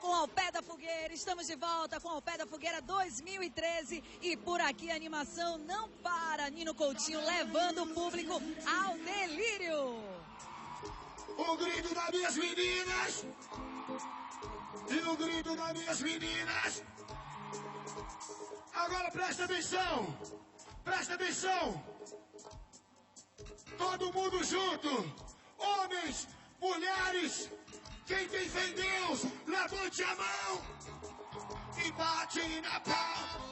com Ao Pé da Fogueira. Estamos de volta com Ao Pé da Fogueira 2013 e por aqui a animação não para. Nino Coutinho levando o público ao delírio. O grito das minhas meninas e o grito das minhas meninas. Agora presta atenção, presta atenção. Todo mundo junto, homens, mulheres, quem tem fé em Deus, levante a mão e bate na palma.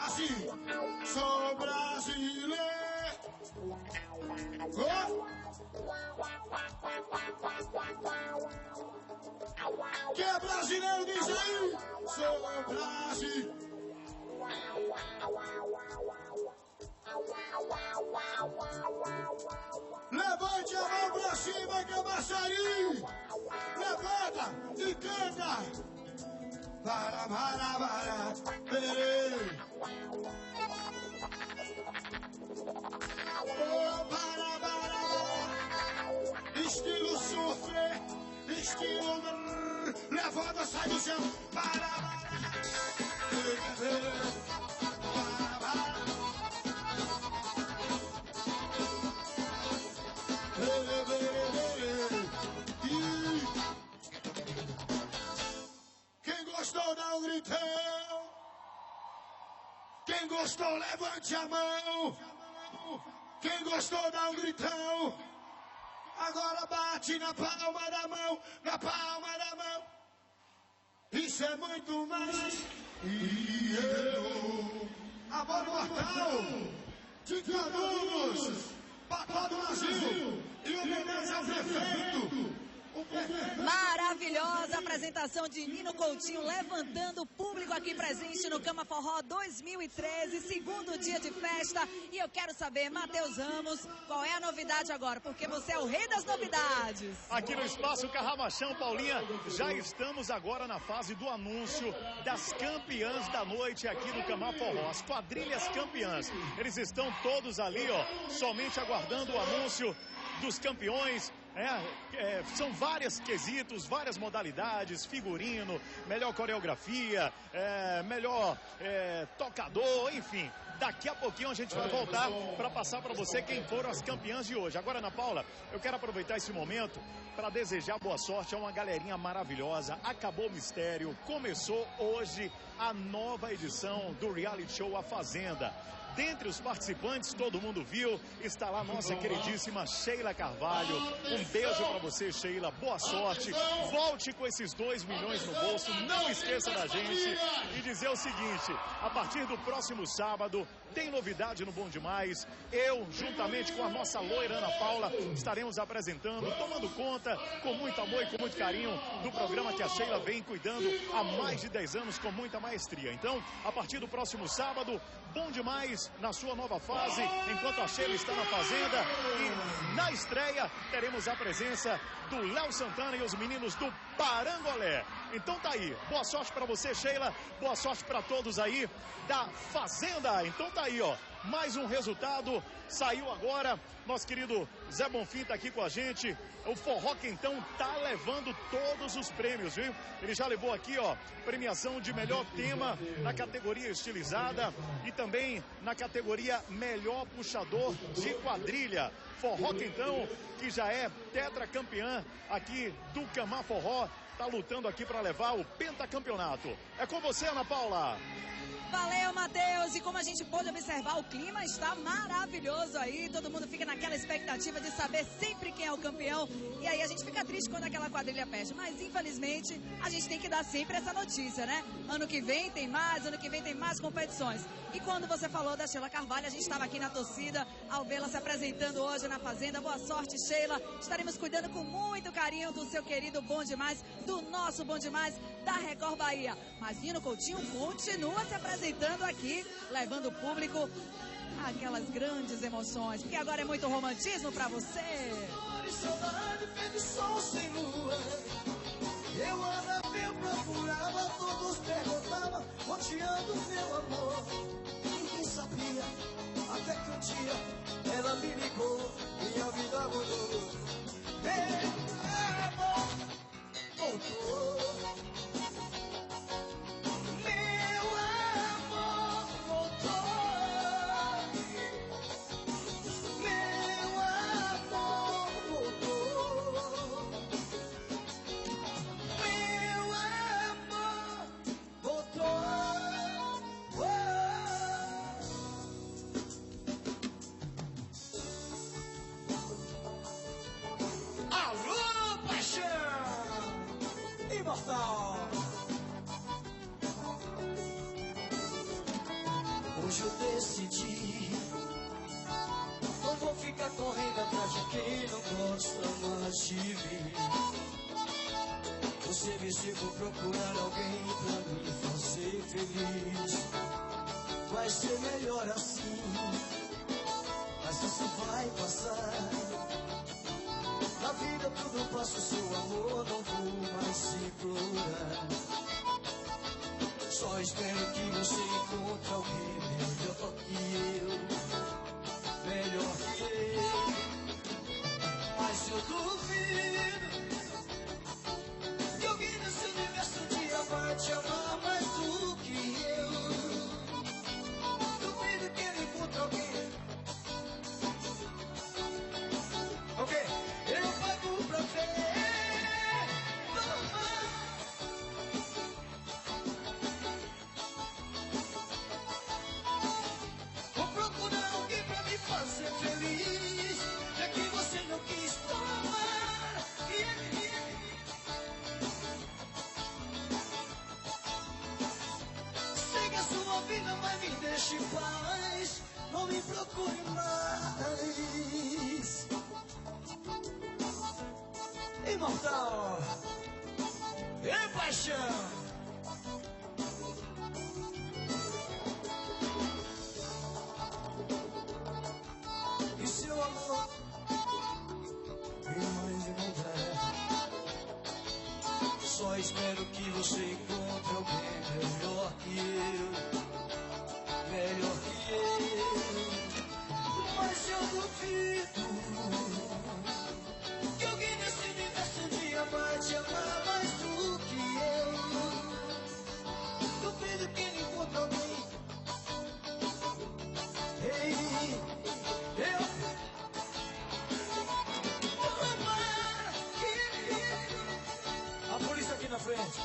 Assim, sou brasileiro. Quem é brasileiro diz aí, sou brasileiro. Levante a mão pra cima que é maçarim. Levanta e canta. Para, perê. Oh, para. Estilo sofrer, estilo levanta, sai do chão. Para. Quem gostou, dá um gritão. Quem gostou, levante a mão. Quem gostou, dá um gritão. Agora bate na palma da mão, na palma da mão. Isso é muito mais. E eu, a voz mortal de Canudos, para todo o Brasil, e homenagem ao prefeito. Maravilhosa apresentação de Nino Coutinho, levantando o público aqui presente no Cama Forró 2013, segundo dia de festa. E eu quero saber, Matheus Ramos, qual é a novidade agora? Porque você é o rei das novidades. Aqui no Espaço Carramachão, Paulinha, já estamos agora na fase do anúncio das campeãs da noite aqui no Cama Forró, as quadrilhas campeãs. Eles estão todos ali, ó, somente aguardando o anúncio dos campeões. São vários quesitos, várias modalidades, figurino, melhor coreografia, melhor tocador, enfim. Daqui a pouquinho a gente vai voltar para passar para você quem foram as campeãs de hoje. Agora, Ana Paula, eu quero aproveitar esse momento para desejar boa sorte a uma galerinha maravilhosa. Acabou o mistério, começou hoje a nova edição do reality show A Fazenda. Dentre os participantes, todo mundo viu, está lá nossa queridíssima Sheila Carvalho. Um beijo para você, Sheila, boa sorte. Volte com esses 2 milhões no bolso, não esqueça da gente. E dizer o seguinte, a partir do próximo sábado, tem novidade no Bom Demais. Eu, juntamente com a nossa loira Ana Paula, estaremos apresentando, tomando conta, com muito amor e com muito carinho, do programa que a Sheila vem cuidando há mais de 10 anos com muita maestria. Então, a partir do próximo sábado, Bom Demais na sua nova fase, enquanto a Sheila está na Fazenda. E na estreia teremos a presença do Léo Santana e os meninos do Parangolé. Então tá aí, boa sorte para você, Sheila, boa sorte para todos aí da Fazenda. Então tá aí, ó, mais um resultado saiu agora. Nosso querido Zé Bonfim tá aqui com a gente. O Forró Quentão tá levando todos os prêmios, viu? Ele já levou aqui, ó, premiação de melhor tema na categoria estilizada e também na categoria melhor puxador de quadrilha. Forró Quentão, que já é tetracampeã aqui do Cama Forró, tá lutando aqui para levar o pentacampeonato. É com você, Ana Paula. Valeu, Matheus! E como a gente pôde observar, o clima está maravilhoso aí. Todo mundo fica naquela expectativa de saber sempre quem é o campeão. E aí a gente fica triste quando aquela quadrilha perde. Mas, infelizmente, a gente tem que dar sempre essa notícia, né? Ano que vem tem mais, ano que vem tem mais competições. E quando você falou da Sheila Carvalho, a gente estava aqui na torcida ao vê-la se apresentando hoje na Fazenda. Boa sorte, Sheila. Estaremos cuidando com muito carinho do seu querido Bom Demais, do nosso Bom Demais da Record Bahia. Mas Nino Coutinho continua se apresentando aqui, levando o público aquelas grandes emoções, porque agora é muito romantismo pra você. Saudade feito sol sem lua, Eu andava, eu procurava, todos perguntavam, onde anda o meu amor? Ninguém sabia, até que um dia ela me ligou, minha vida mudou. Meu amor voltou. Hoje eu decidi, não vou ficar correndo atrás de quem não gosta mais de mim. Você me vou procurar alguém pra me fazer feliz. Vai ser melhor assim, mas isso vai passar. Na vida tudo passa, o seu amor não vou mais implorar. Só espero que você encontre alguém melhor que eu, melhor que eu. Mas eu duvido que alguém nesse universo um dia vai te amar mais do que eu. Duvido que ele encontre alguém. Ok, eu pago pra ver. Mas me deixe em paz, não me procure mais. Imortal e paixão. E seu amor e mais encontrar. Só espero que você encontre alguém melhor que eu. Melhor que eu, mas eu duvido que alguém nesse universo um dia vai te amar mais do que eu. Duvido que ele encontre alguém. Ei, eu amar que ele. A polícia aqui na frente.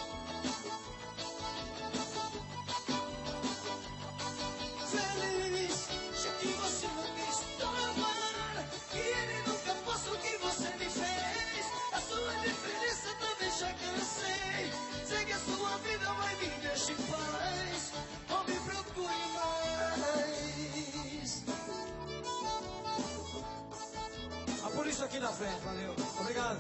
Já cansei, sei que a sua vida vai me deixar em paz. Não me procure mais. A polícia aqui na frente, valeu. Obrigado.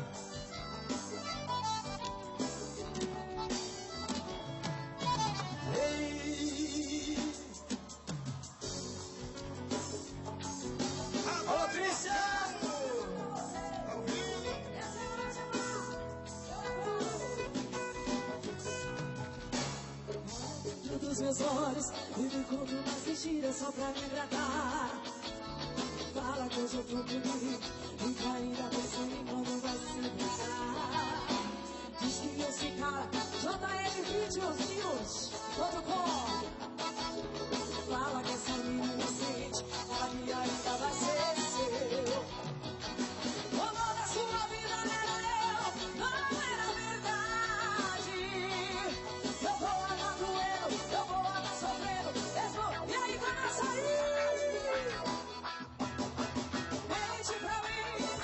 Ei. Alô, Cristiano! Dos meus olhos e me conta umas mentiras só pra me agradar. Fala que hoje eu tô bonito e que ainda pensando em quando vai se brincar. Diz que esse cara JL Videos todo com. Fala que essa menina inocente, ela que ainda vai ser seu. O amor da sua vida não era eu, não era verdade. Eu vou andar doendo, eu vou andar sofrendo, mesmo, e aí começa aí. Mente pra mim,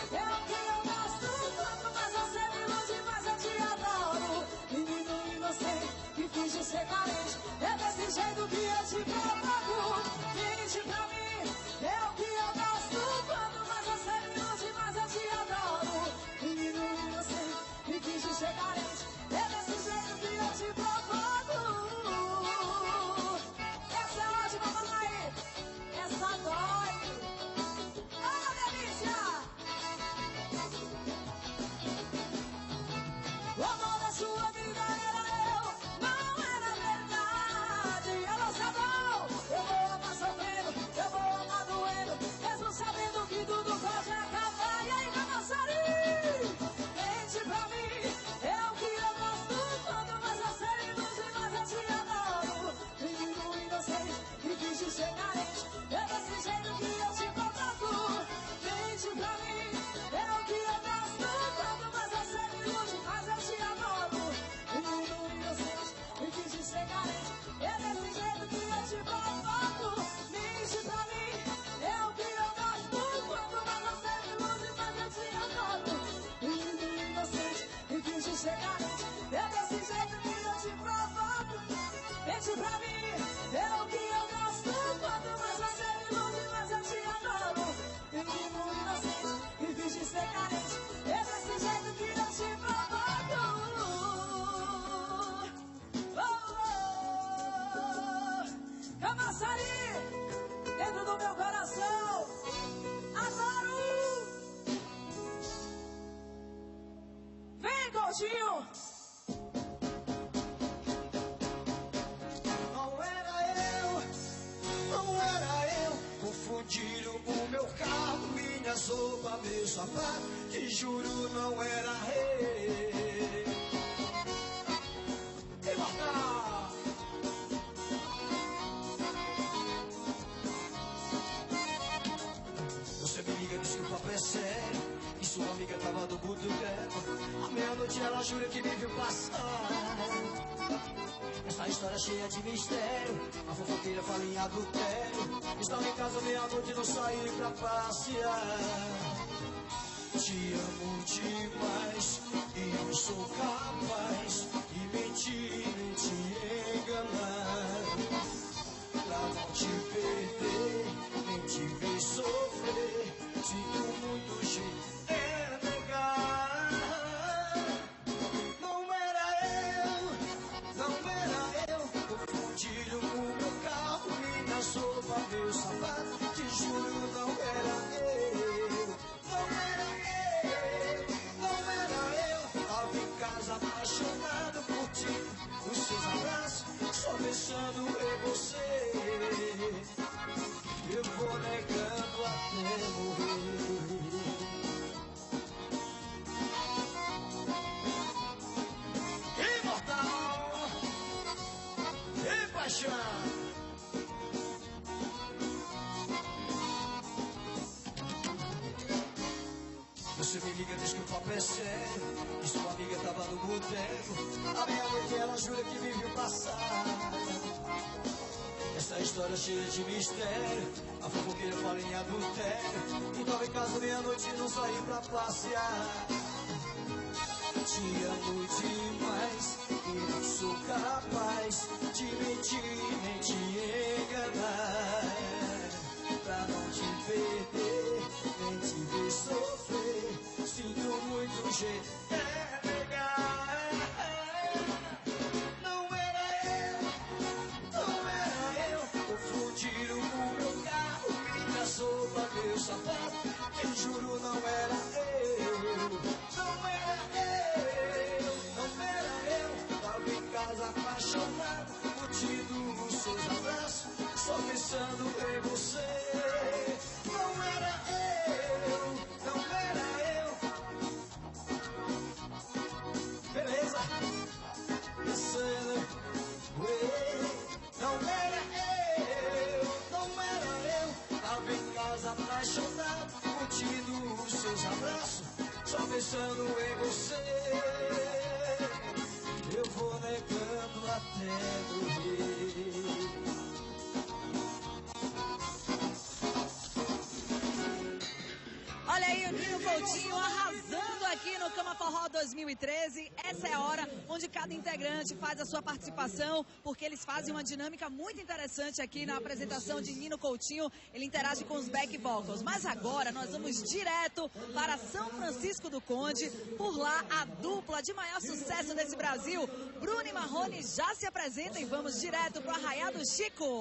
Coutinho. Não era eu. Confundiram o meu carro, minha roupa, meu sapato. Te juro, não era eu. Imortal. Você me liga, diz que o papo é sério, e sua amiga tava no boteco. À meia-noite ela jura que me viu passar. Essa história cheia de mistério, a fofoqueira fala em adultério. Estava em casa meia-noite e não saí pra passear. Te amo demais e não sou capaz de mentir nem te enganar. Pra não te perder, nem te ver sofrer. Sinto muito jeito é negar. Não era eu. Confundiram o meu carro, minha roupa, meu sapato. Te juro, não era eu. Não era eu. Tava em casa apaixonado por ti, os seus abraços, só pensando em você. Eu vou negando até morrer. Imortal e paixão. Você me liga, diz que o papo é sério, e sua amiga tava no boteco. À meia-noite ela jura que me viu passar. Essa história cheia de mistério, a fofoqueira fala em adultério. E tava em casa meia-noite e não saí pra passear. Te amo demais e não sou capaz de mentir nem te enganar. Pra não te perder, nem te ver sofrer. Sinto muito jeito é negar. Não era eu. Confundiram o meu carro, minha roupa, meu sapato. Te juro, não era eu. Não era eu. Tava em casa apaixonado, curtindo os seus abraços, só pensando em você. Não era eu. Beleza? Pensando, não era eu. Tava em casa apaixonado, curtindo os seus abraços, só pensando em você. Eu vou negando até morrer. Olha aí o Nino Coutinho arrasando aqui no Cama Forró 2013. Essa é a hora onde cada integrante faz a sua participação, porque eles fazem uma dinâmica muito interessante aqui na apresentação de Nino Coutinho. Ele interage com os back vocals. Mas agora nós vamos direto para São Francisco do Conde. Por lá, a dupla de maior sucesso desse Brasil, Bruno e Marrone, já se apresenta e vamos direto para o Arraiá do Chico.